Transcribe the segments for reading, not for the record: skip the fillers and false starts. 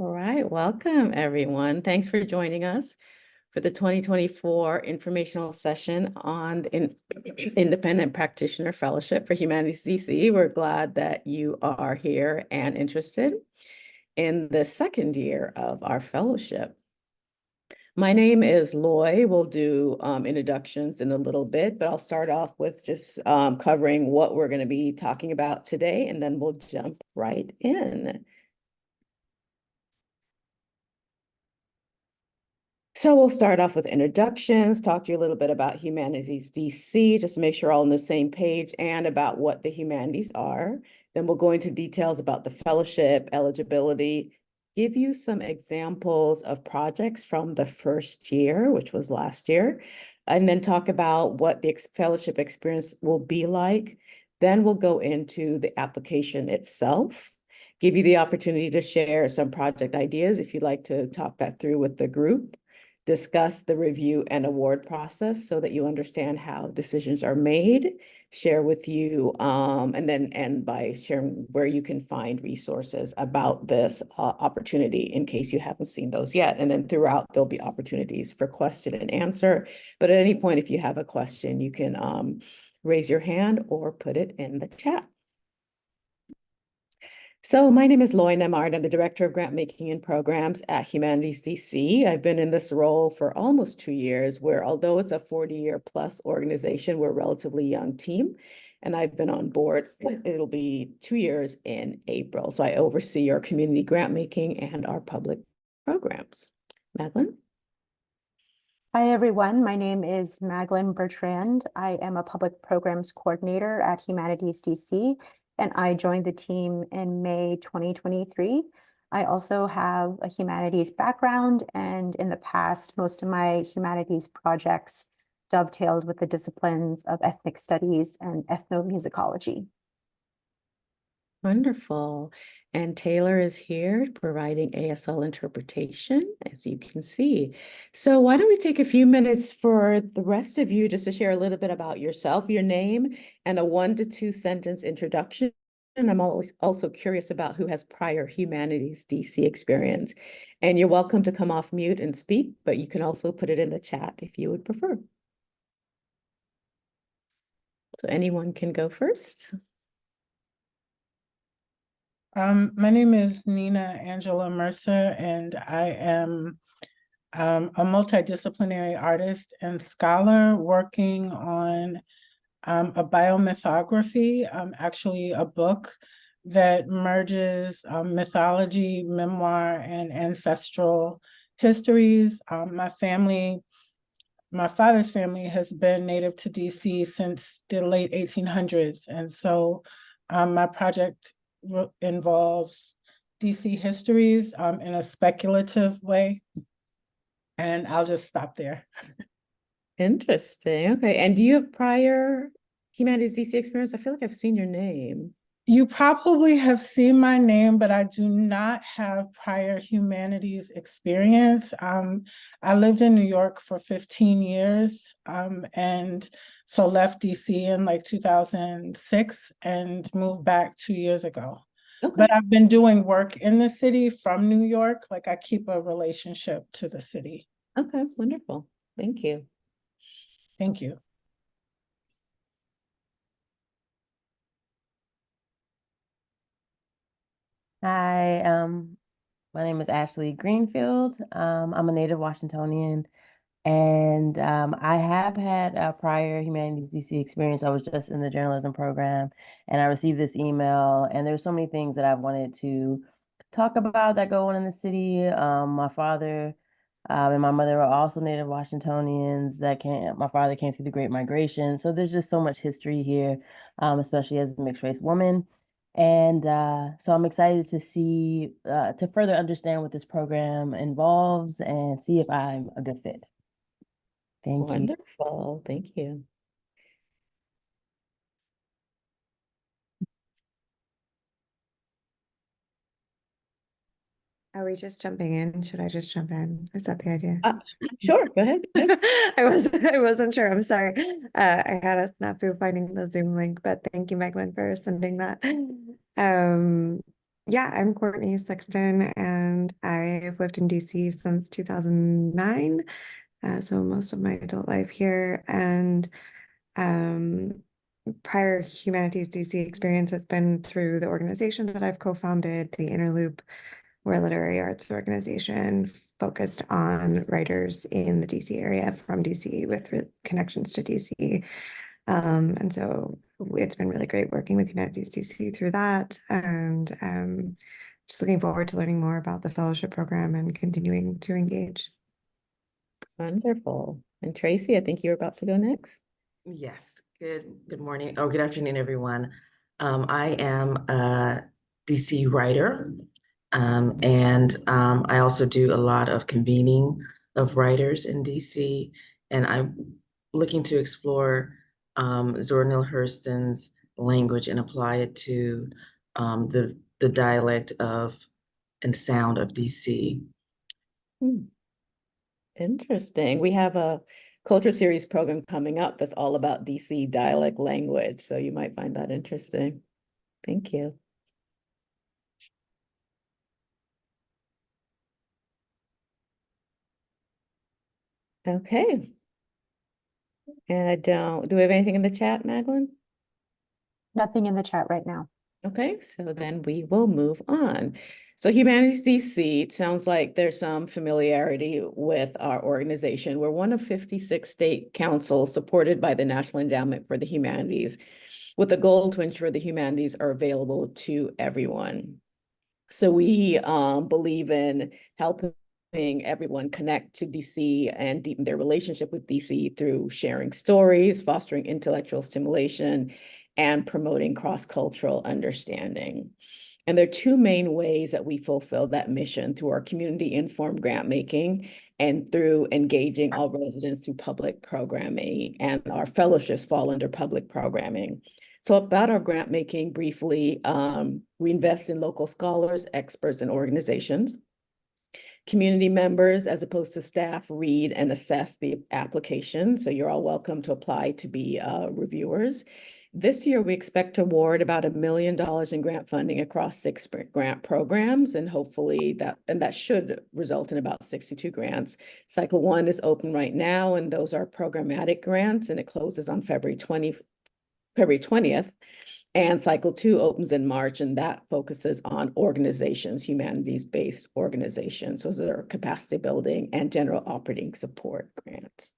All right, welcome everyone. Thanks for joining us for the 2024 informational session on the Independent Practitioner Fellowship for Humanities DC. We're glad that you are here and interested in the second year of our fellowship. My name is Loy. We'll do introductions in a little bit, but I'll start off with just covering what we're going to be talking about today, and then we'll jump right in. So we'll start off with introductions, talk to you a little bit about Humanities DC, just to make sure we're all on the same page, and about what the humanities are. Then we'll go into details about the fellowship, eligibility, give you some examples of projects from the first year, which was last year, and then talk about what the fellowship experience will be like. Then we'll go into the application itself, give you the opportunity to share some project ideas if you'd like to talk that through with the group, discuss the review and award process so that you understand how decisions are made, share with you, and then end by sharing where you can find resources about this opportunity in case you haven't seen those yet. And then throughout, there'll be opportunities for question and answer. But at any point, if you have a question, you can raise your hand or put it in the chat. So my name is Loy Nemard. I'm the Director of Grant Making and Programs at Humanities DC. I've been in this role for almost 2 years, where although it's a 40-year plus organization, we're a relatively young team. And I've been on board, it'll be 2 years in April. So I oversee our community grant making and our public programs. Madeline? Hi, everyone. My name is Magdalene Bertrand. I am a public programs coordinator at Humanities DC, and I joined the team in May 2023. I also have a humanities background, and in the past, most of my humanities projects dovetailed with the disciplines of ethnic studies and ethnomusicology. Wonderful. And Taylor is here providing ASL interpretation, as you can see. So why don't we take a few minutes for the rest of you just to share a little bit about yourself, your name, and a 1 to 2 sentence introduction. And I'm always also curious about who has prior Humanities DC experience. And you're welcome to come off mute and speak, but you can also put it in the chat if you would prefer. So anyone can go first. My name is Nina Angela Mercer, and I am a multidisciplinary artist and scholar working on a biomythography, actually a book that merges mythology, memoir, and ancestral histories. My father's family has been native to DC since the late 1800s, and so my project involves DC histories in a speculative way. And I'll just stop there. Interesting. Okay. And do you have prior Humanities DC experience? I feel like I've seen your name. You probably have seen my name, but I do not have prior humanities experience. I lived in New York for 15 years and so left DC in like 2006 and moved back 2 years ago. Okay. But I've been doing work in the city from New York. Like I keep a relationship to the city. Okay, wonderful. Thank you. Thank you. Hi, my name is Ashley Greenfield. I'm a native Washingtonian, and I have had a prior Humanities DC experience. I was just in the journalism program, and I received this email, and there's so many things that I wanted to talk about that go on in the city. My father and my mother are also native Washingtonians. My father came through the Great Migration, so there's just so much history here, especially as a mixed race woman. And so I'm excited to see, to further understand what this program involves and see if I'm a good fit. Thank you. Wonderful. Thank you. Are we just jumping in? Should I just jump in? Is that the idea? Sure, go ahead. I wasn't sure. I'm sorry. I had a snafu finding the Zoom link, but thank you, Meglin, for sending that. Yeah, I'm Courtney Sexton, and I've lived in DC since 2009. So most of my adult life here. And um, prior Humanities DC experience has been through the organization that I've co-founded, the Interloop. We're a literary arts organization focused on writers in the DC area from DC with connections to DC. And so it's been really great working with Humanities DC through that, and just looking forward to learning more about the fellowship program and continuing to engage. Wonderful. And Tracy, I think you're about to go next. Yes, good morning or good afternoon, everyone. I am a DC writer, and I also do a lot of convening of writers in DC, and I'm looking to explore Zora Neale Hurston's language and apply it to the dialect of and sound of DC. Interesting. We have a culture series program coming up that's all about DC dialect language, so you might find that interesting. Thank you. Okay. And do we have anything in the chat, Madeline? Nothing in the chat right now. Okay, so then we will move on. So Humanities DC, it sounds like there's some familiarity with our organization. We're one of 56 state councils supported by the National Endowment for the Humanities, with a goal to ensure the humanities are available to everyone. So we believe in helping everyone connect to DC and deepen their relationship with DC through sharing stories, fostering intellectual stimulation, and promoting cross-cultural understanding. And there are two main ways that we fulfill that mission: through our community-informed grant making and through engaging all residents through public programming. And our fellowships fall under public programming. So about our grant making briefly, we invest in local scholars, experts, and organizations. Community members, as opposed to staff, read and assess the application. So you're all welcome to apply to be reviewers. This year, we expect to award about $1 million in grant funding across 6 grant programs, and hopefully that should result in about 62 grants. Cycle 1 is open right now, and those are programmatic grants, and it closes on February 20th. And cycle 2 opens in March, and that focuses on organizations, humanities-based organizations. Those are capacity building and general operating support grants.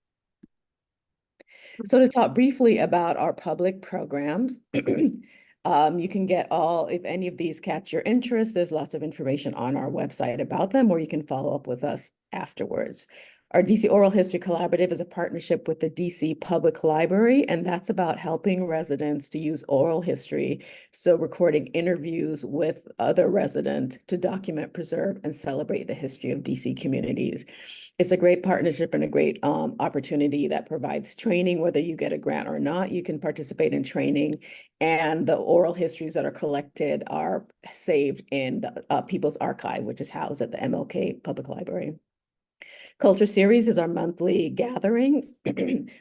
So to talk briefly about our public programs, you can get if any of these catch your interest, there's lots of information on our website about them, or you can follow up with us afterwards. Our DC Oral History Collaborative is a partnership with the DC Public Library, and that's about helping residents to use oral history, so recording interviews with other residents to document, preserve, and celebrate the history of DC communities. It's a great partnership and a great opportunity that provides training. Whether you get a grant or not, you can participate in training, and the oral histories that are collected are saved in the People's Archive, which is housed at the MLK Public Library. Culture Series is our monthly gatherings,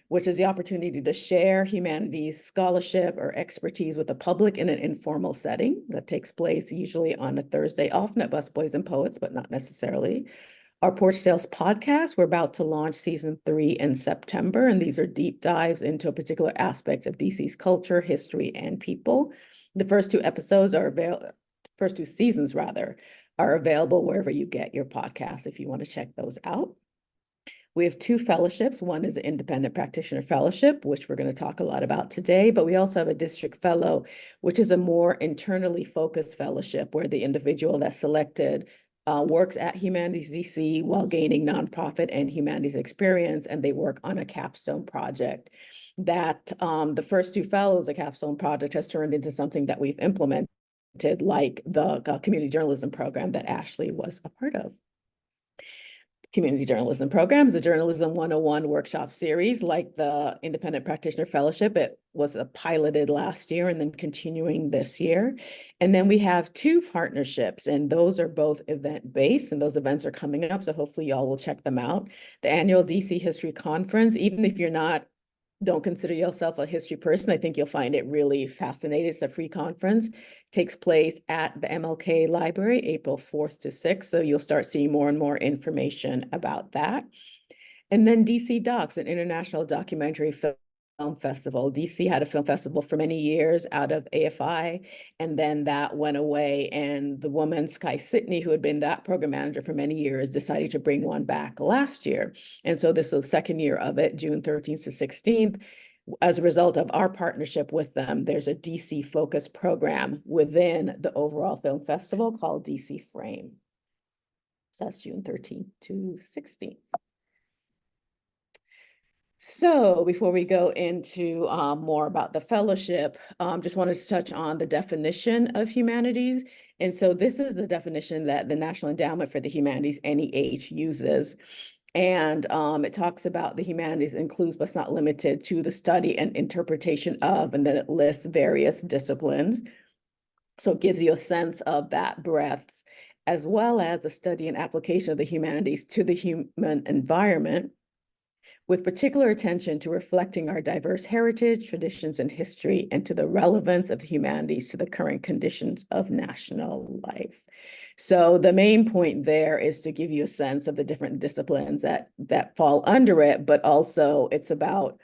which is the opportunity to share humanities scholarship or expertise with the public in an informal setting that takes place usually on a Thursday, often at Busboys and Poets, but not necessarily. Our Porch Tales podcast, we're about to launch season 3 in September, and these are deep dives into a particular aspect of DC's culture, history, and people. The first 2 episodes are first 2 seasons rather, are available wherever you get your podcasts if you want to check those out. We have 2 fellowships. One is the Independent Practitioner Fellowship, which we're going to talk a lot about today, but we also have a District Fellow, which is a more internally focused fellowship where the individual that's selected works at Humanities DC while gaining nonprofit and humanities experience, and they work on a capstone project. That the first 2 fellows, the capstone project has turned into something that we've implemented, like the community journalism program that Ashley was a part of. Community journalism programs, the Journalism 101 workshop series, like the Independent Practitioner Fellowship. It was piloted last year and then continuing this year. And then we have 2 partnerships, and those are both event-based, and those events are coming up, so hopefully y'all will check them out. The annual DC History Conference, even if you're not don't consider yourself a history person, I think you'll find it really fascinating. It's a free conference. It takes place at the MLK Library, April 4th to 6th. So you'll start seeing more and more information about that. And then DC Docs, an international documentary film festival. DC had a film festival for many years out of AFI, and then that went away. And the woman, Sky Sidney, who had been that program manager for many years, decided to bring one back last year. And so this was the second year of it, June 13th to 16th. As a result of our partnership with them, there's a DC focused program within the overall film festival called DC Frame. So that's June 13th to 16th. So before we go into more about the fellowship, just wanted to touch on the definition of humanities. And so this is the definition that the National Endowment for the Humanities, NEH, uses. And it talks about the humanities includes, but it's not limited to, the study and interpretation of, and then it lists various disciplines. So it gives you a sense of that breadth, as well as the study and application of the humanities to the human environment, with particular attention to reflecting our diverse heritage, traditions, and history, and to the relevance of the humanities to the current conditions of national life. So the main point there is to give you a sense of the different disciplines that fall under it, but also it's about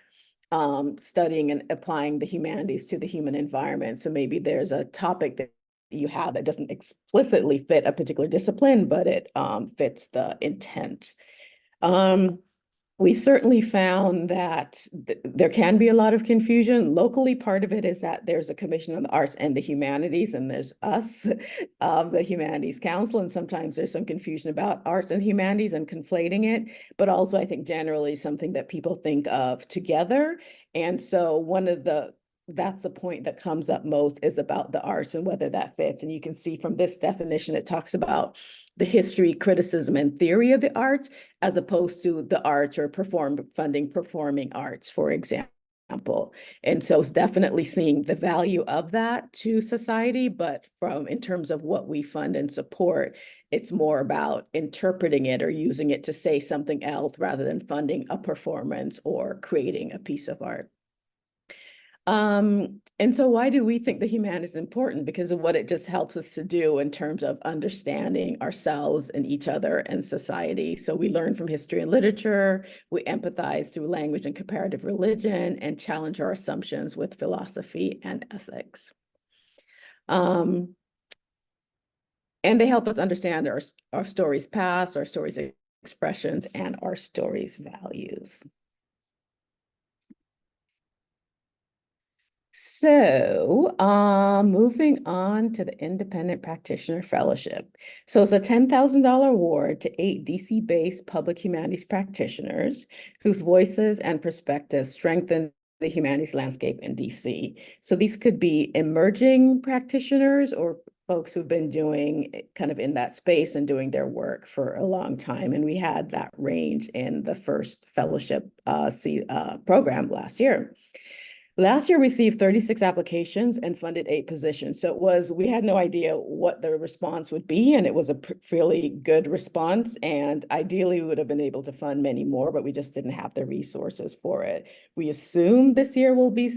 studying and applying the humanities to the human environment. So maybe there's a topic that you have that doesn't explicitly fit a particular discipline, but it fits the intent. We certainly found that there can be a lot of confusion. Locally, part of it is that there's a Commission on the Arts and the Humanities, and there's us, the Humanities Council, and sometimes there's some confusion about arts and humanities and conflating it, but also I think generally something that people think of together. And so that's the point that comes up most, is about the arts and whether that fits. And you can see from this definition, it talks about the history, criticism, and theory of the arts, as opposed to the arts or funding performing arts, for example. And so it's definitely seeing the value of that to society, but in terms of what we fund and support, it's more about interpreting it or using it to say something else rather than funding a performance or creating a piece of art. And so why do we think the humanities is important? Because of what it just helps us to do in terms of understanding ourselves and each other and society. So we learn from history and literature, we empathize through language and comparative religion, and challenge our assumptions with philosophy and ethics. And they help us understand our stories past, our stories expressions, and our stories values. So, moving on to the Independent Practitioner Fellowship. So it's a $10,000 award to 8 DC-based public humanities practitioners whose voices and perspectives strengthen the humanities landscape in DC. So these could be emerging practitioners or folks who've been doing kind of in that space and doing their work for a long time. And we had that range in the first fellowship program last year. Last year received 36 applications and funded 8 positions. So we had no idea what the response would be, and it was a fairly good response. And ideally, we would have been able to fund many more, but we just didn't have the resources for it. We assume this year will be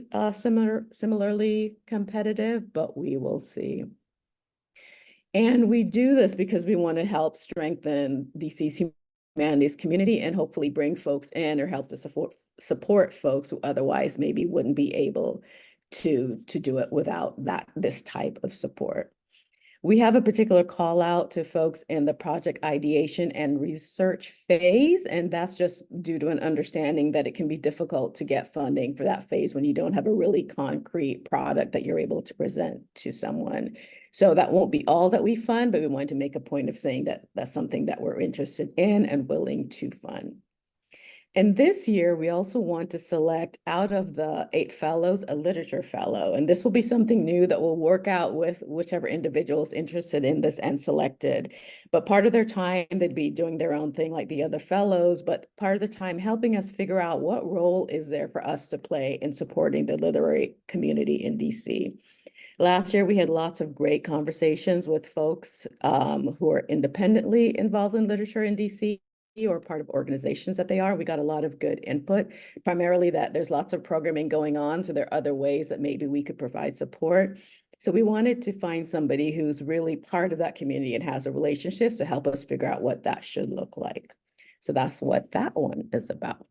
similarly competitive, but we will see. And we do this because we want to help strengthen DC's humanities community and hopefully bring folks in or help to support folks who otherwise maybe wouldn't be able to do it without this type of support. We have a particular call out to folks in the project ideation and research phase, and that's just due to an understanding that it can be difficult to get funding for that phase when you don't have a really concrete product that you're able to present to someone. So that won't be all that we fund, but we want to make a point of saying that that's something that we're interested in and willing to fund. And this year, we also want to select out of the 8 fellows, a literature fellow. And this will be something new that will work out with whichever individual is interested in this and selected. But part of their time, they'd be doing their own thing like the other fellows, but part of the time helping us figure out what role is there for us to play in supporting the literary community in DC. Last year, we had lots of great conversations with folks who are independently involved in literature in DC. or part of organizations that they are. We got a lot of good input, primarily that there's lots of programming going on, so there are other ways that maybe we could provide support. So we wanted to find somebody who's really part of that community and has a relationship to help us figure out what that should look like. So that's what that one is about.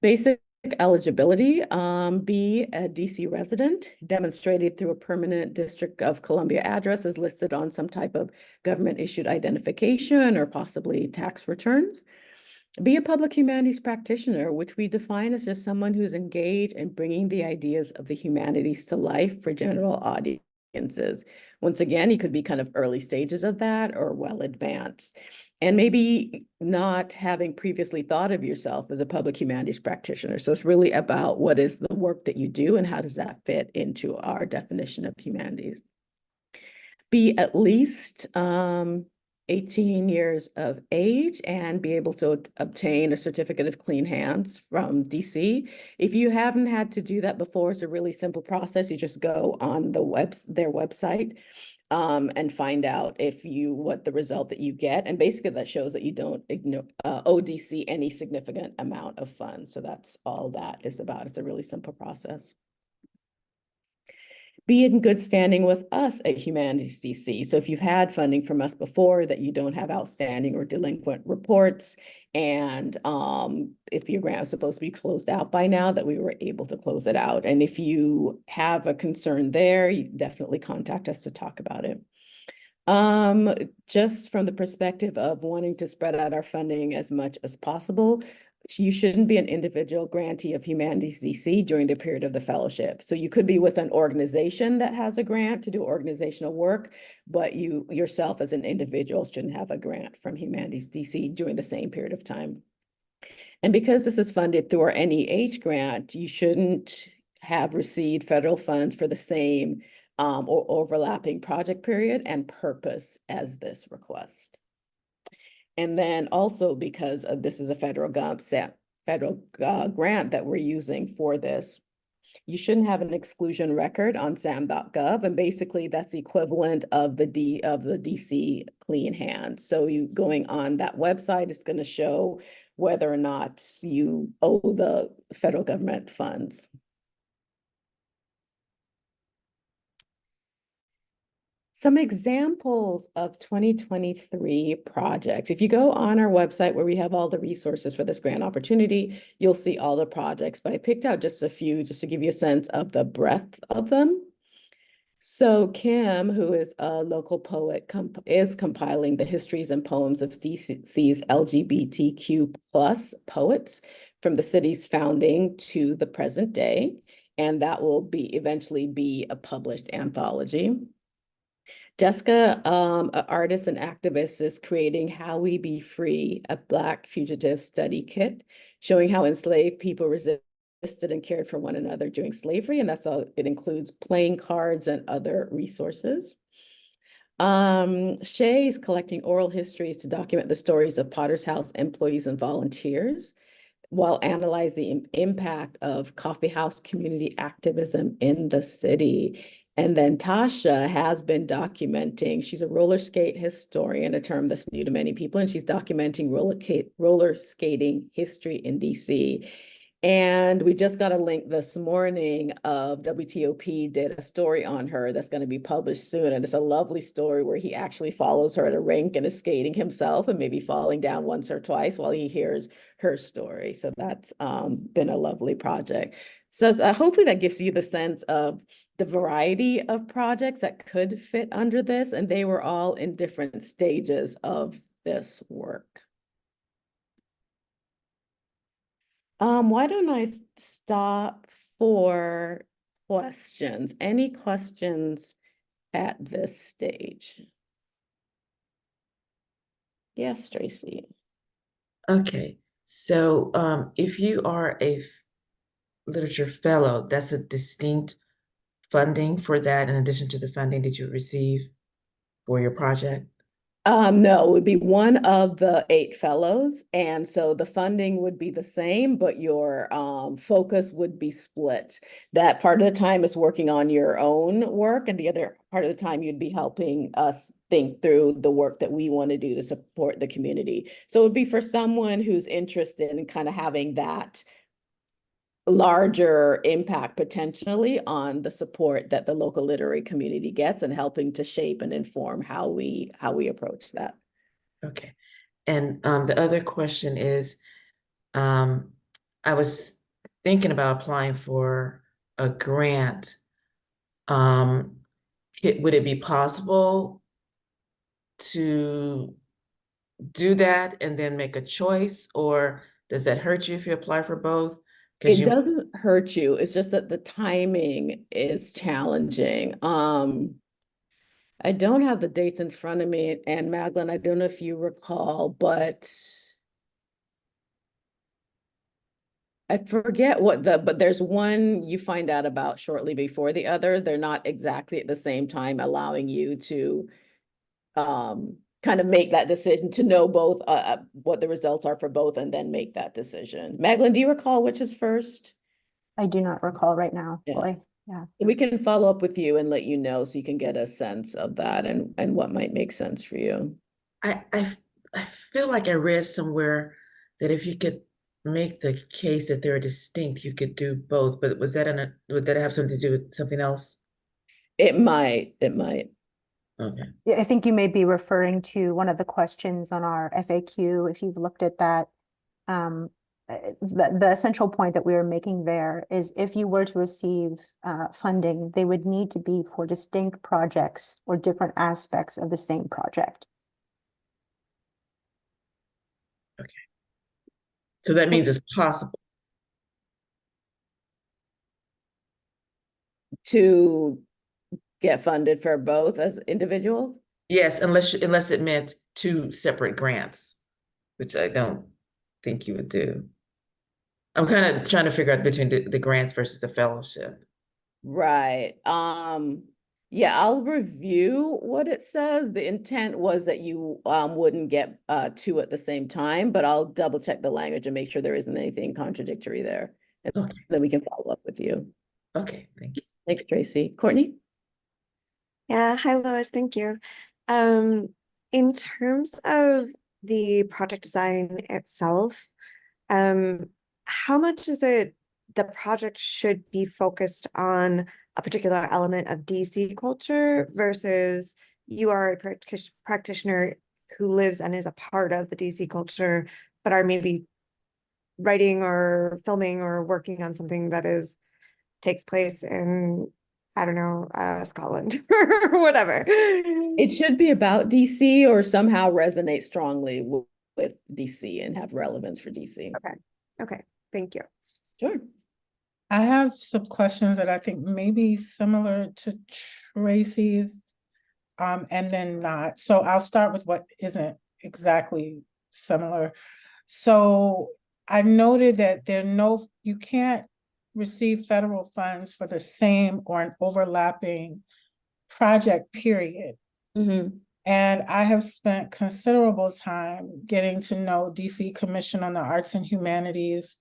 Basic eligibility, be a DC resident demonstrated through a permanent District of Columbia address as listed on some type of government issued identification or possibly tax returns. Be a public humanities practitioner, which we define as just someone who's engaged in bringing the ideas of the humanities to life for general audiences. Once again, you could be kind of early stages of that or well advanced. And maybe not having previously thought of yourself as a public humanities practitioner. So it's really about what is the work that you do and how does that fit into our definition of humanities. Be at least 18 years of age and be able to obtain a certificate of clean hands from DC. If you haven't had to do that before, it's a really simple process. You just go on their website and find out what the result that you get. And basically that shows that you don't owe DC any significant amount of funds. So that's all that is about. It's a really simple process. Be in good standing with us at Humanities DC. So if you've had funding from us before that you don't have outstanding or delinquent reports, and if your grant is supposed to be closed out by now, that we were able to close it out. And if you have a concern there, you definitely contact us to talk about it. Just from the perspective of wanting to spread out our funding as much as possible, you shouldn't be an individual grantee of Humanities DC during the period of the fellowship. So you could be with an organization that has a grant to do organizational work, but you yourself as an individual shouldn't have a grant from Humanities DC during the same period of time. And because this is funded through our NEH grant, you shouldn't have received federal funds for the same or overlapping project period and purpose as this request. And then also because of this is a federal grant that we're using for this, you shouldn't have an exclusion record on sam.gov. And basically that's equivalent of the DC clean hand. So you going on that website is going to show whether or not you owe the federal government funds. Some examples of 2023 projects. If you go on our website where we have all the resources for this grant opportunity, you'll see all the projects, but I picked out just a few just to give you a sense of the breadth of them. So Kim, who is a local poet, is compiling the histories and poems of DC's LGBTQ+ poets from the city's founding to the present day, and that will eventually be a published anthology. Jessica, an artist and activist, is creating How We Be Free, a Black fugitive study kit, showing how enslaved people resisted and cared for one another during slavery. And that's all, it includes playing cards and other resources. Shay is collecting oral histories to document the stories of Potter's House employees and volunteers while analyzing the impact of coffee house community activism in the city. And then Tasha has been documenting, she's a roller skate historian, a term that's new to many people, and she's documenting roller skating history in DC. And we just got a link this morning of WTOP did a story on her that's going to be published soon. And it's a lovely story where he actually follows her at a rink and is skating himself and maybe falling down once or twice while he hears her story. So that's been a lovely project. So hopefully that gives you the sense of the variety of projects that could fit under this. And they were all in different stages of this work. Why don't I stop for questions? Any questions at this stage? Yes, Tracy. Okay, so if you are a literature fellow, that's a distinct funding for that in addition to the funding that you receive for your project? No, it would be one of the 8 fellows. And so the funding would be the same, but your focus would be split. That part of the time is working on your own work, and the other part of the time you'd be helping us think through the work that we want to do to support the community. So it would be for someone who's interested in kind of having that larger impact potentially on the support that the local literary community gets and helping to shape and inform how we approach that. Okay. And the other question is, I was thinking about applying for a grant. Would it be possible to do that and then make a choice, or does that hurt you if you apply for both? Because It doesn't hurt you. It's just that the timing is challenging. I don't have the dates in front of me, and Magdalene, I don't know if you recall, but I forget but there's one you find out about shortly before the other. They're not exactly at the same time, allowing you to kind of make that decision to know both what the results are for both and then make that decision. Magdalene, do you recall which is first? I do not recall right now, Yeah. Boy. Yeah. We can follow up with you and let you know so you can get a sense of that and what might make sense for you. I feel like I read somewhere that if you could make the case that they're distinct, you could do both. But would that have something to do with something else? It might. Okay. Yeah, I think you may be referring to one of the questions on our FAQ, if you've looked at that. The essential point that we are making there is if you were to receive funding, they would need to be for distinct projects or different aspects of the same project. Okay. So that means it's possible. To get funded for both as individuals? Yes, unless it meant two separate grants, which I don't think you would do. I'm kind of trying to figure out between the grants versus the fellowship. Right. Yeah, I'll review what it says. The intent was that you wouldn't get two at the same time, but I'll double check the language and make sure there isn't anything contradictory there. And Okay. then we can follow up with you. Okay, thank you. Thanks, Tracy. Courtney? Yeah, hi Lois, thank you. In terms of the project design itself, how much is it the project should be focused on a particular element of DC culture versus you are a practitioner who lives and is a part of the DC culture, but are maybe writing or filming or working on something that takes place in, I don't know, Scotland or whatever. It should be about DC or somehow resonate strongly with DC and have relevance for DC. Okay, thank you. Sure. I have some questions that I think may be similar to Tracy's, and then not. So I'll start with what isn't exactly similar. So I noted that you can't receive federal funds for the same or an overlapping project period. Mm-hmm. And I have spent considerable time getting to know DC Commission on the Arts and Humanities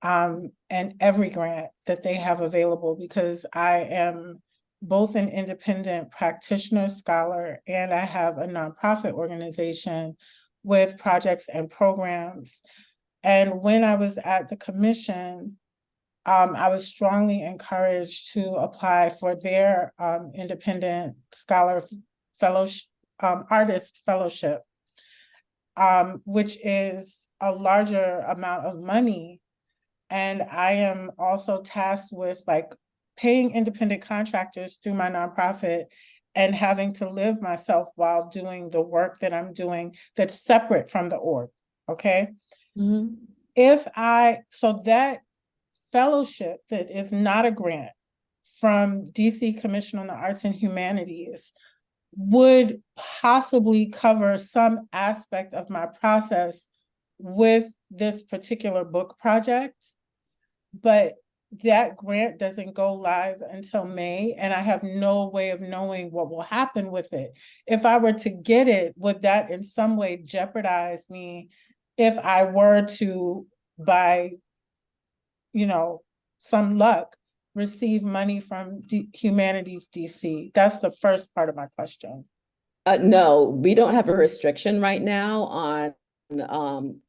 and every grant that they have available, because I am both an independent practitioner scholar and I have a nonprofit organization with projects and programs. And when I was at the commission, I was strongly encouraged to apply for their independent scholar fellowship, artist fellowship, which is a larger amount of money. And I am also tasked with paying independent contractors through my nonprofit and having to live myself while doing the work that I'm doing that's separate from the org, okay? Mm-hmm. So that fellowship that is not a grant from DC Commission on the Arts and Humanities would possibly cover some aspect of my process with this particular book project, but that grant doesn't go live until May, and I have no way of knowing what will happen with it. If I were to get it, would that in some way jeopardize me if I were to, by some luck, receive money from Humanities DC? That's the first part of my question. No, we don't have a restriction right now on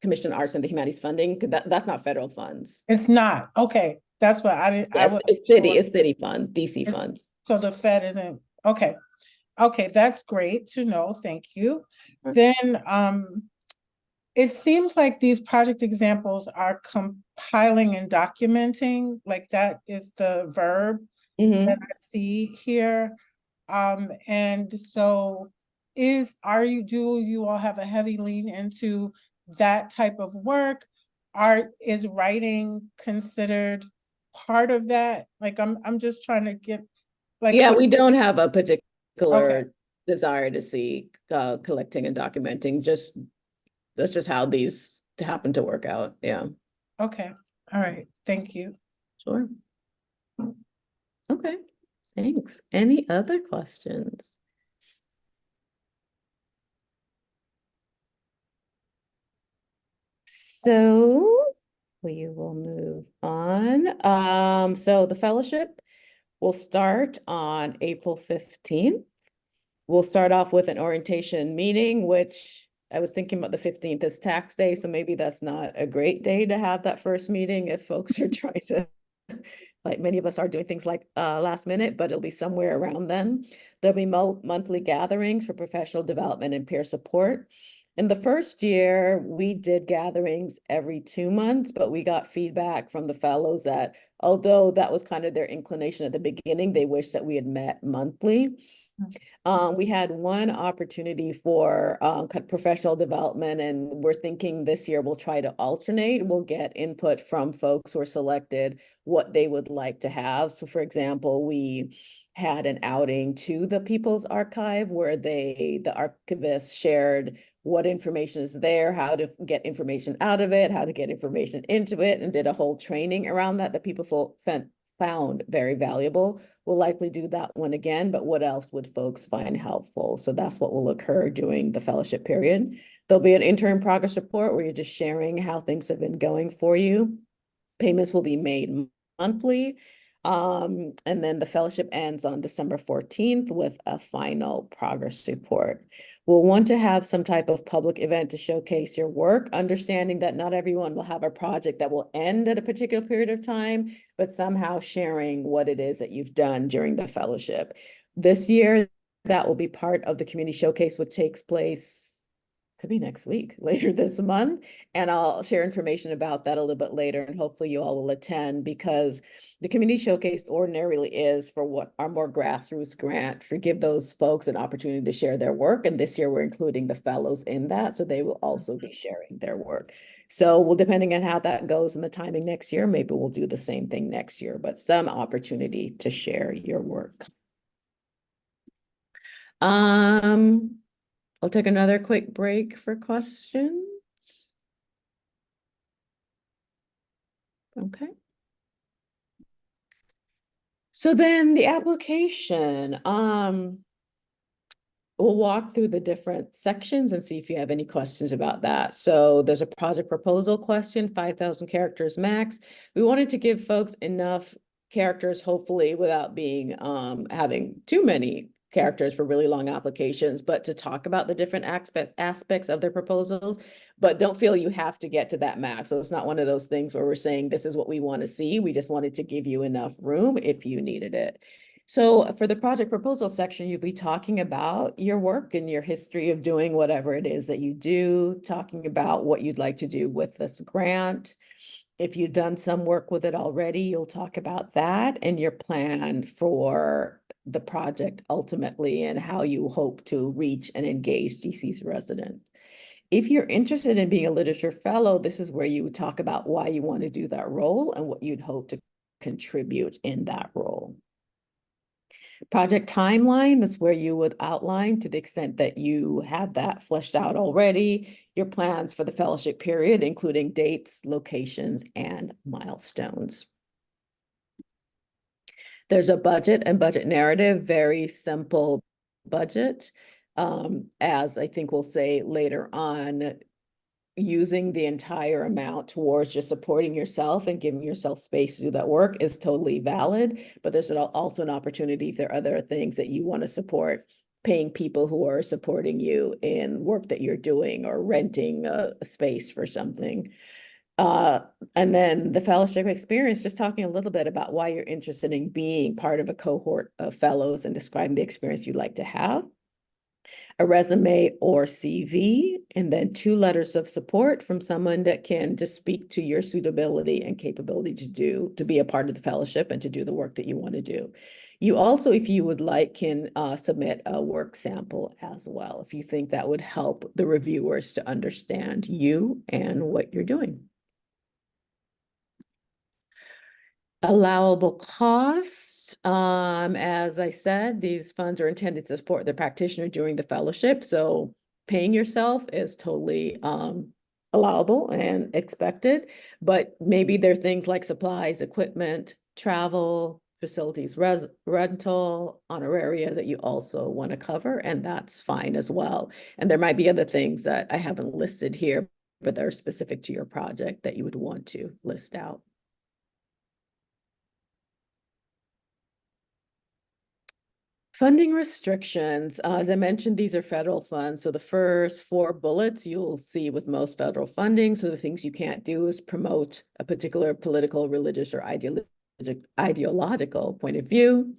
Commission on Arts and the Humanities funding. 'Cause that's not federal funds. It's not, okay, that's what I didn't, I Yes, was. it's city fund, DC It's- funds. So the Fed isn't, okay, okay, that's great to know, thank you. Sure. Then, it seems like these project examples are compiling and documenting, like that is the verb Mhm. that I see here. And so do you all have a heavy lean into that type of work? Is writing considered part of that? Like, I'm just trying to get, like. Yeah, we don't have a Okay, particular desire to see collecting and documenting. That's just how these happen to work out. Yeah, okay, all right, thank you. sure. Okay, thanks. Any other questions? So we will move on. So the fellowship will start on April 15th. We'll start off with an orientation meeting, which I was thinking about the 15th as tax day, so maybe that's not a great day to have that first meeting if folks are trying to, like many of us are doing things like last minute, but it'll be somewhere around then. There'll be monthly gatherings for professional development and peer support. In the first year, we did gatherings every 2 months, but we got feedback from the fellows that although that was kind of their inclination at the beginning, they wish that we had met monthly. We had one opportunity for kind of professional development, and we're thinking this year we'll try to alternate. We'll get input from folks who are selected what they would like to have. So for example, we had an outing to the People's Archive where the archivists shared what information is there, how to get information out of it, how to get information into it, and did a whole training around that people found very valuable. We'll likely do that one again, but what else would folks find helpful? So that's what will occur during the fellowship period. There'll be an interim progress report where you're just sharing how things have been going for you. Payments will be made monthly. And then the fellowship ends on December 14th with a final progress report. We'll want to have some type of public event to showcase your work, understanding that not everyone will have a project that will end at a particular period of time, but somehow sharing what it is that you've done during the fellowship. This year, that will be part of the community showcase, which takes place could be next week, later this month. And I'll share information about that a little bit later, and hopefully you all will attend, because the community showcase ordinarily is for what our more grassroots grant for give those folks an opportunity to share their work. And this year we're including the fellows in that, so they will also be sharing their work. So well, depending on how that goes and the timing next year, maybe we'll do the same thing next year, but some opportunity to share your work. I'll take another quick break for questions. Okay. So then the application, we'll walk through the different sections and see if you have any questions about that. So there's a project proposal question, 5,000 characters max. We wanted to give folks enough characters, hopefully, without being having too many characters for really long applications, but to talk about the different aspects of their proposals. But don't feel you have to get to that max. So it's not one of those things where we're saying this is what we want to see. We just wanted to give you enough room if you needed it. So for the project proposal section, you'll be talking about your work and your history of doing whatever it is that you do, talking about what you'd like to do with this grant. If you've done some work with it already, you'll talk about that and your plan for the project ultimately and how you hope to reach and engage DC's residents. If you're interested in being a literature fellow, this is where you would talk about why you want to do that role and what you'd hope to contribute in that role. Project timeline is where you would outline, to the extent that you have that fleshed out already, your plans for the fellowship period, including dates, locations, and milestones. There's a budget and budget narrative, very simple budget. As I think we'll say later on, using the entire amount towards just supporting yourself and giving yourself space to do that work is totally valid, but there's also an opportunity if there are other things that you want to support paying people who are supporting you in work that you're doing or renting a space for something. And then the fellowship experience, just talking a little bit about why you're interested in being part of a cohort of fellows and describing the experience you'd like to have. A resume or CV, and then 2 letters of support from someone that can just speak to your suitability and capability to be a part of the fellowship and to do the work that you want to do. You also, if you would like, can submit a work sample as well, if you think that would help the reviewers to understand you and what you're doing. Allowable costs, as I said, these funds are intended to support the practitioner during the fellowship, so paying yourself is totally allowable and expected, but maybe there are things like supplies, equipment, travel, facilities rental, honoraria that you also want to cover, and that's fine as well. And there might be other things that I haven't listed here, but they're specific to your project that you would want to list out. Funding restrictions, as I mentioned, these are federal funds. So the first 4 bullets you'll see with most federal funding. So the things you can't do is promote a particular political, religious, or ideological point of view,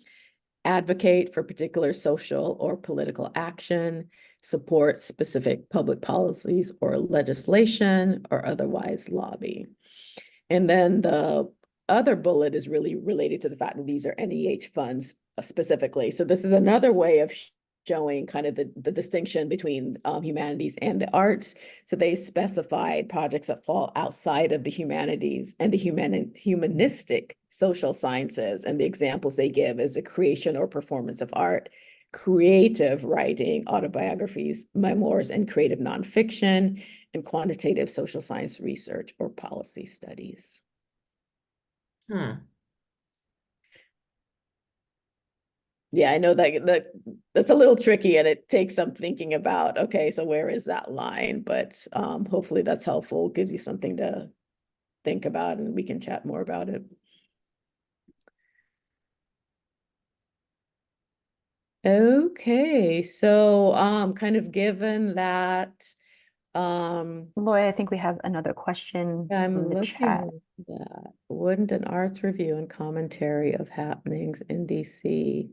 advocate for particular social or political action, support specific public policies or legislation, or otherwise lobby. And then the other bullet is really related to the fact that these are NEH funds specifically. So this is another way of showing kind of the distinction between humanities and the arts. So they specified projects that fall outside of the humanities and the humanistic social sciences. And the examples they give is the creation or performance of art, creative writing, autobiographies, memoirs, and creative nonfiction, and quantitative social science research or policy studies. Yeah, I know that's a little tricky and it takes some thinking about, okay, so where is that line? But hopefully that's helpful, gives you something to think about, and we can chat more about it. Okay, so kind of given that Lloyd, I think we have another question I'm in the chat. looking at that. Wouldn't an arts review and commentary of happenings in DC?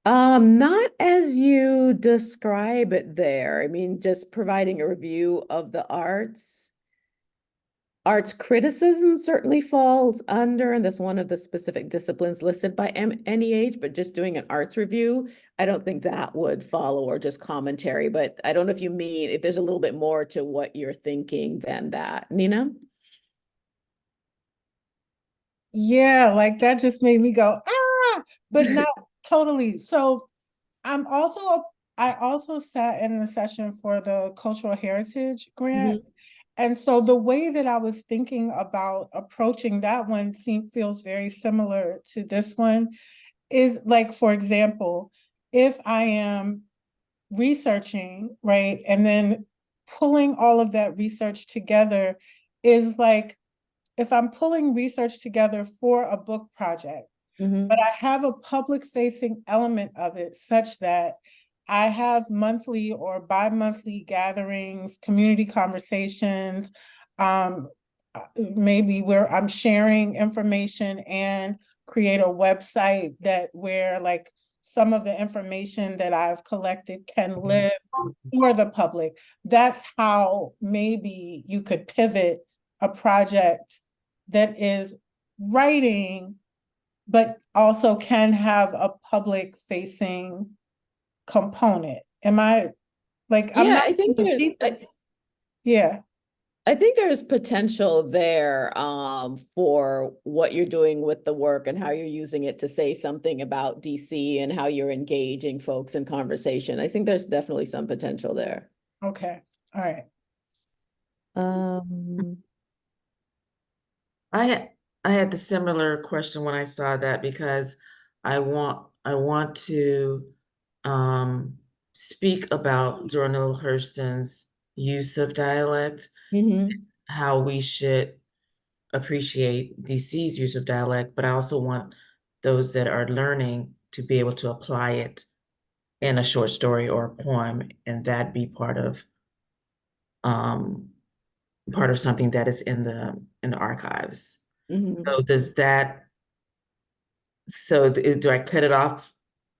Not as you describe it there. I mean, just providing a review of the arts. Arts criticism certainly falls under, and that's one of the specific disciplines listed by NEH, but just doing an arts review, I don't think that would follow, or just commentary. But I don't know if you mean, if there's a little bit more to what you're thinking than that. Nina? Yeah, like that just made me go, ah, but not totally. So I also sat in the session for the cultural heritage grant. And so the way that I was thinking about approaching that one feels very similar to this one. Is like, for example, if I am researching, right, and then pulling all of that research together, is like, if I'm pulling research together for a book project, but I have a public facing element of it such that I have monthly or bi-monthly gatherings, community conversations, maybe where I'm sharing information and create a website that where like some of the information that I've collected can live for the public. That's how maybe you could pivot a project that is writing, but also can have a public facing component. Am I like, I'm Yeah, not I think yeah. I think there's potential there for what you're doing with the work and how you're using it to say something about DC and how you're engaging folks in conversation. I think there's definitely some potential there. Okay. All right. I had the similar question when I saw that, because I want to speak about Jornal Hurston's use of dialect, how we should appreciate DC's use of dialect, but I also want those that are learning to be able to apply it in a short story or a poem, and that be part of something that is in the archives. Mhm. So do I cut it off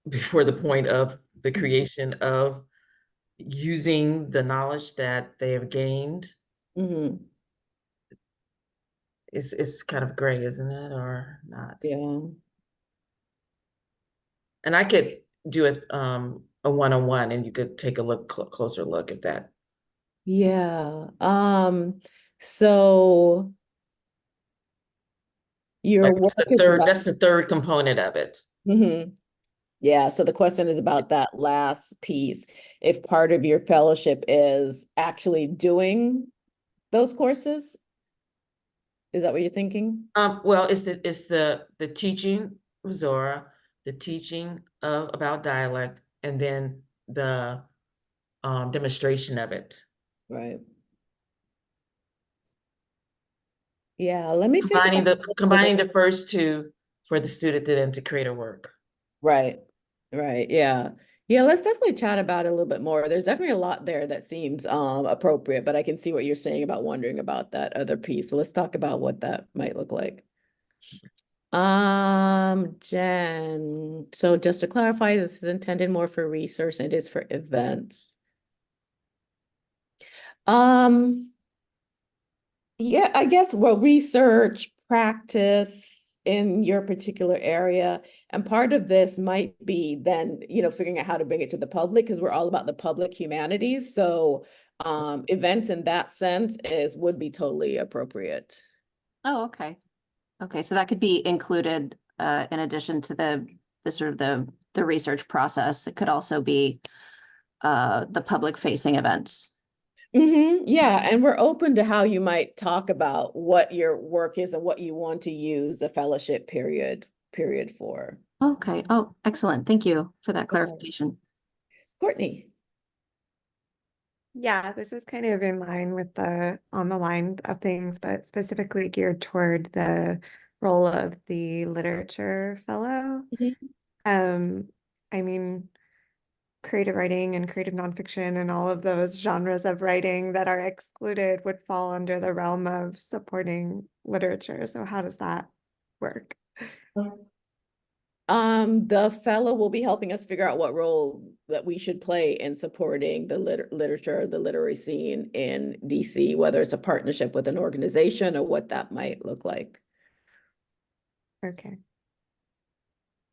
before the point of the creation of using the knowledge that they have gained? Mhm. It's kind of gray, isn't it, or not? Yeah. And I could do a one-on-one, and you could take a closer look at that. Yeah. So your Like work is about, that's the third component of it. Mhm. Yeah, so the question is about that last piece. If part of your fellowship is actually doing those courses, is that what you're thinking? Well, it's the teaching of Zora, the teaching of about dialect, and then the demonstration of it. Right. Yeah, let me think about Combining the first two for the student to then to create a work. Right. Right. Yeah. Yeah, let's definitely chat about it a little bit more. There's definitely a lot there that seems appropriate, but I can see what you're saying about wondering about that other piece. So let's talk about what that might look like. Jen, so just to clarify, this is intended more for research than it is for events. Yeah, I guess, well, research, practice in your particular area. And part of this might be then, figuring out how to bring it to the public, because we're all about the public humanities. So events in that sense would be totally appropriate. Oh, okay. Okay, so that could be included in addition to the sort of the research process. It could also be the public facing events. Yeah, and we're open to how you might talk about what your work is and what you want to use the fellowship period for. Okay. Oh, excellent. Thank you for that Okay. clarification. Courtney. Yeah, this is kind of in line with on the line of things, but specifically geared toward the role of the literature fellow. I mean, creative writing and creative nonfiction and all of those genres of writing that are excluded would fall under the realm of supporting literature. So how does that work? The fellow will be helping us figure out what role that we should play in supporting the literature, the literary scene in DC, whether it's a partnership with an organization or what that might look like. Okay.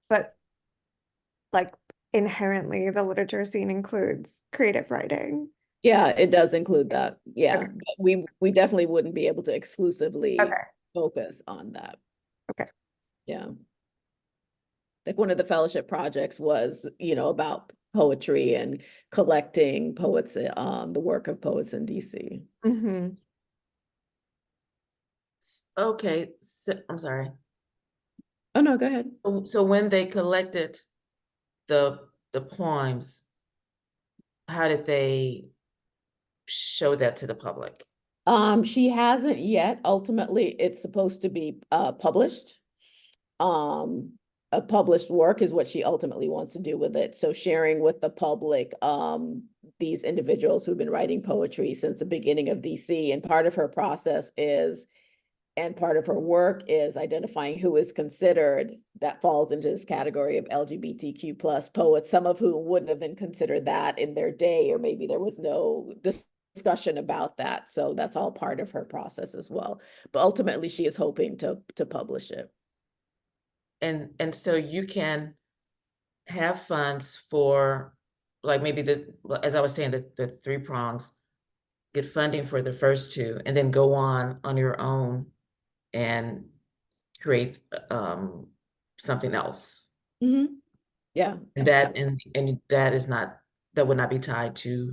But like inherently, the literature scene includes creative writing. Yeah, it does include that. Yeah, Okay. but we definitely wouldn't be able to exclusively Okay. focus on that. Okay. Yeah. Like one of the fellowship projects was, about poetry and collecting poets, the work of poets in DC. Mm-hmm. Okay, so I'm sorry. Oh, no, go ahead. So when they collected the poems, how did they show that to the public? She hasn't yet. Ultimately, it's supposed to be published. A published work is what she ultimately wants to do with it. So sharing with the public, these individuals who've been writing poetry since the beginning of DC. And part of her process and part of her work is identifying who is considered that falls into this category of LGBTQ plus poets, some of whom wouldn't have been considered that in their day, or maybe there was no discussion about that. So that's all part of her process as well. But ultimately, she is hoping to publish it. And so you can have funds for, like, maybe as I was saying, the three prongs, get funding for the first two, and then go on your own and create something else. Yeah. And that that would not be tied to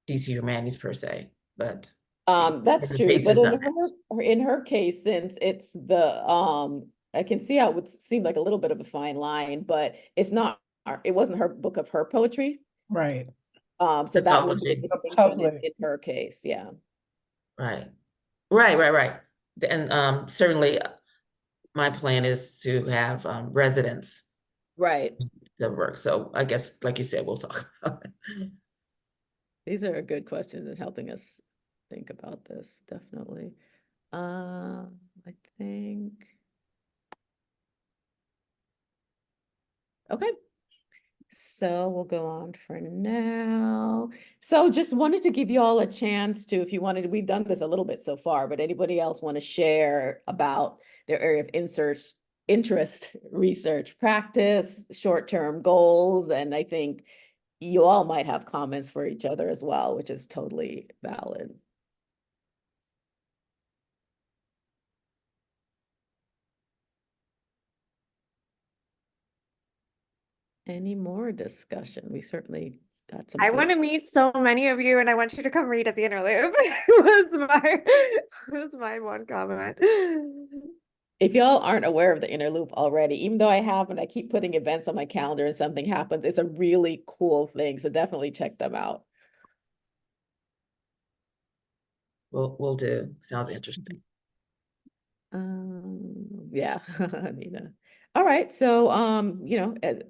DC Humanities per se, but That's the true. But basis of it. in her case, since it's I can see how it would seem like a little bit of a fine line, but it wasn't her book of her poetry. Right. So The that would be a publishing. distinction in her case. Yeah. Right. And certainly my plan is to have residents Right. the work. So I guess, like you said, we'll talk about it. These are good questions and helping us think about this, definitely. I think. Okay. So we'll go on for now. So just wanted to give you all a chance to, if you wanted, we've done this a little bit so far, but anybody else want to share about their area of interest, research, practice, short-term goals, and I think you all might have comments for each other as well, which is totally valid. Any more discussion? We certainly got some I good. want to meet so many of you, and I want you to come read at the interloop. was my one comment. If y'all aren't aware of the inner loop already, even though I have, and I keep putting events on my calendar and something happens, it's a really cool thing. So definitely check them out. We'll do. Sounds interesting. Yeah, Nina. All right. So,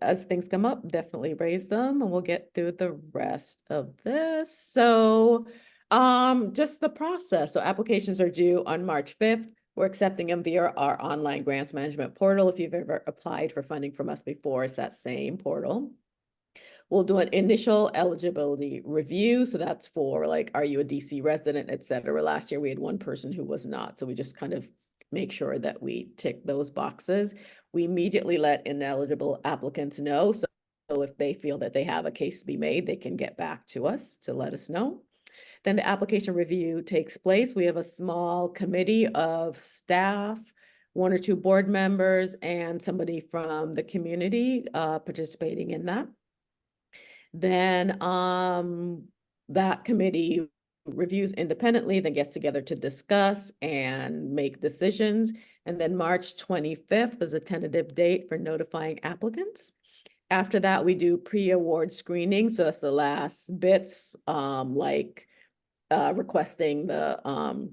as things come up, definitely raise them and we'll get through the rest of this. So, just the process. So applications are due on March 5th. We're accepting them via our online grants management portal. If you've ever applied for funding from us before, it's that same portal. We'll do an initial eligibility review. So that's for like, are you a DC resident, et cetera. Last year we had one person who was not. So we just kind of make sure that we tick those boxes. We immediately let ineligible applicants know. So if they feel that they have a case to be made, they can get back to us to let us know. Then the application review takes place. We have a small committee of staff, one or two board members, and somebody from the community participating in that. Then that committee reviews independently, then gets together to discuss and make decisions. And then March 25th is a tentative date for notifying applicants. After that, we do pre-award screening. So that's the last bits, like requesting the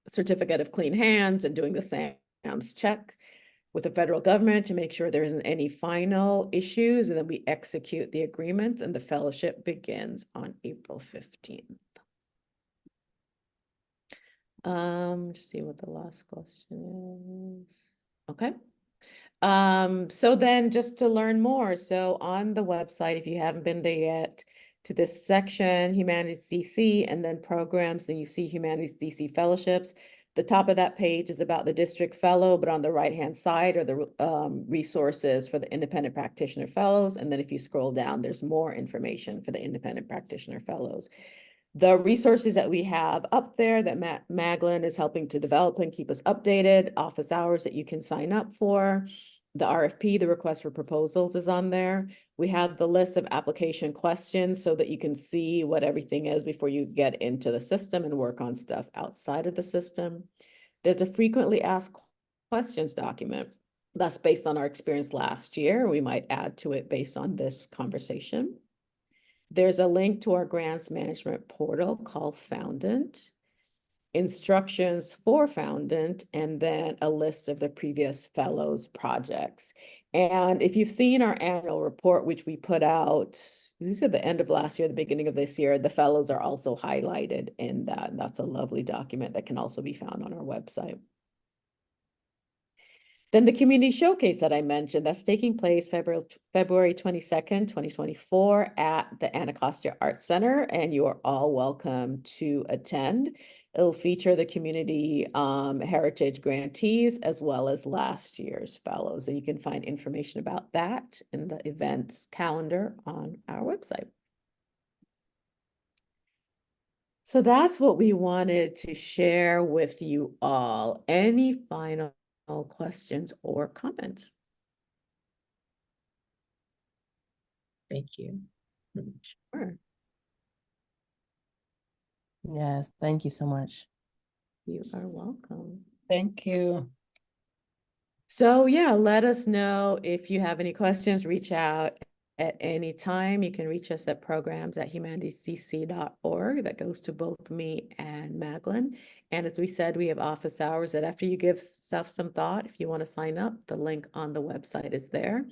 certificate of clean hands and doing the SAMS check with the federal government to make sure there isn't any final issues, and then we execute the agreement and the fellowship begins on April 15th. Just see what the last question is. Okay. So then just to learn more, so on the website, if you haven't been there yet, to this section, Humanities DC, and then programs, then you see Humanities DC Fellowships. The top of that page is about the district fellow, but on the right-hand side are the resources for the independent practitioner fellows. And then if you scroll down, there's more information for the independent practitioner fellows. The resources that we have up there that Maglin is helping to develop and keep us updated, office hours that you can sign up for. The RFP, the request for proposals, is on there. We have the list of application questions so that you can see what everything is before you get into the system and work on stuff outside of the system. There's a frequently asked questions document. That's based on our experience last year. We might add to it based on this conversation. There's a link to our grants management portal called Foundant, instructions for Foundant, and then a list of the previous fellows projects. And if you've seen our annual report, which we put out, these are the end of last year, the beginning of this year, the fellows are also highlighted in that. And that's a lovely document that can also be found on our website. Then the community showcase that I mentioned, that's taking place February 22nd, 2024 at the Anacostia Arts Center, and you are all welcome to attend. It'll feature the community heritage grantees as well as last year's fellows. And you can find information about that in the events calendar on our website. So that's what we wanted to share with you all. Any final questions or comments? Thank you. Sure. Yes, thank you so much. You are welcome. Thank you. So yeah, let us know if you have any questions, reach out at any time. You can reach us at programs@humanitiesdc.org. That goes to both me and Maglin. And as we said, we have office hours that after you give stuff some thought, if you want to sign up, the link on the website is there.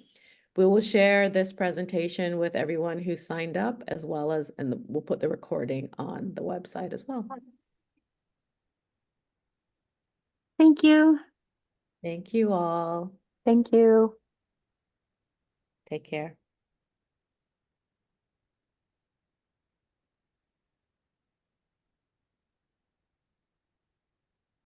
We will share this presentation with everyone who signed up, as well as, and we'll put the recording on the website as well. Thank you. Thank you all. Thank you. Take care.